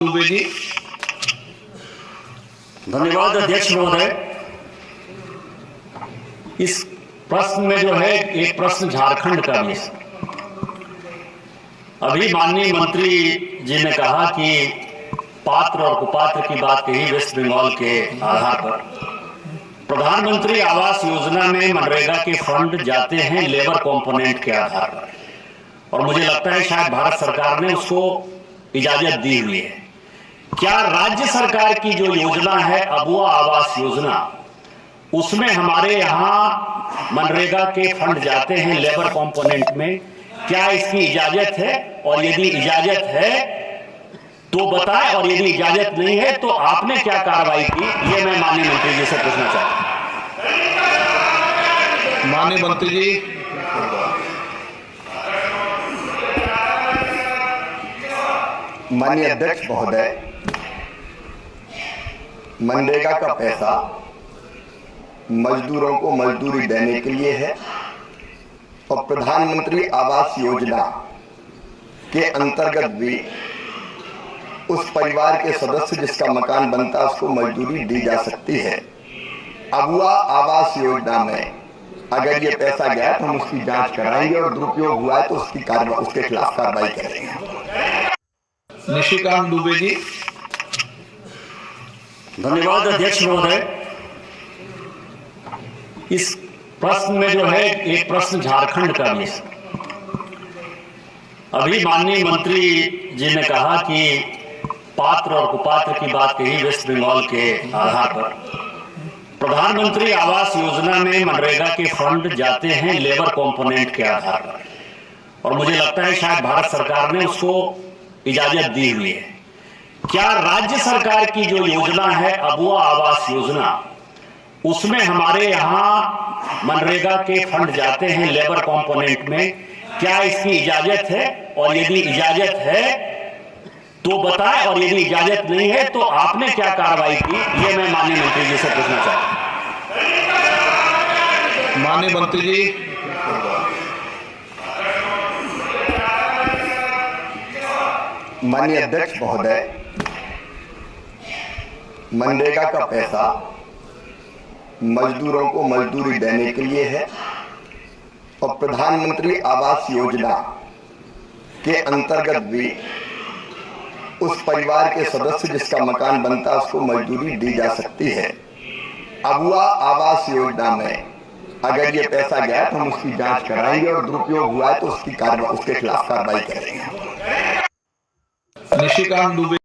दुबे जी। धन्यवाद अध्यक्ष महोदय। इस प्रश्न में जो है एक प्रश्न झारखंड का भी है। अभी माननीय मंत्री जी ने कहा कि पात्र और कुपात्र की बात कही वेस्ट बंगाल के आधार पर। प्रधानमंत्री आवास योजना में मनरेगा के फंड जाते हैं लेबर कंपोनेंट के आधार पर, और मुझे लगता है शायद भारत सरकार ने उसको इजाजत दी हुई है। क्या राज्य सरकार की जो योजना है अबुआ आवास योजना, उसमें हमारे यहाँ मनरेगा के फंड जाते हैं लेबर कंपोनेंट में? क्या इसकी इजाजत है? और यदि इजाजत है तो बताएं, और यदि इजाजत नहीं है तो आपने क्या कार्रवाई की, ये मैं माननीय मंत्री जी से पूछना चाहता हूं। माननीय मंत्री जी। माननीय अध्यक्ष महोदय, मनरेगा का पैसा मजदूरों को मजदूरी देने के लिए है और प्रधानमंत्री आवास योजना के अंतर्गत भी उस परिवार के सदस्य जिसका मकान बनता है उसको मजदूरी दी जा सकती है। अबुआ आवास योजना में अगर ये पैसा गया तो हम उसकी जांच कराएंगे और दुरुपयोग हुआ है तो उसके खिलाफ कार्रवाई करेंगे। निशिकांत दुबे जी। धन्यवाद अध्यक्ष महोदय। इस प्रश्न में जो है एक प्रश्न झारखंड का भी है। अभी माननीय मंत्री जी ने कहा कि पात्र और कुपात्र की बात कही वेस्ट बंगाल के आधार पर। प्रधानमंत्री आवास योजना में मनरेगा के फंड जाते हैं लेबर कंपोनेंट के आधार पर, और मुझे लगता है शायद भारत सरकार ने उसको इजाजत दी हुई है। क्या राज्य सरकार की जो योजना है अबुआ आवास योजना, उसमें हमारे यहाँ मनरेगा के फंड जाते हैं लेबर कंपोनेंट में? क्या इसकी इजाजत है? और यदि इजाजत है तो बताएं, और यदि इजाजत नहीं है तो आपने क्या कार्रवाई की, ये मैं माननीय मंत्री जी से पूछना चाहता हूं। माननीय मंत्री जी। माननीय अध्यक्ष महोदय, मनरेगा का पैसा मजदूरों को मजदूरी देने के लिए है और प्रधानमंत्री आवास योजना के अंतर्गत भी उस परिवार के सदस्य जिसका मकान बनता है उसको मजदूरी दी जा सकती है। अबुआ आवास योजना में अगर ये पैसा गया तो हम उसकी जांच कराएंगे और दुरुपयोग हुआ है तो उसके खिलाफ कार्रवाई करेंगे। निशिकांत दुबे।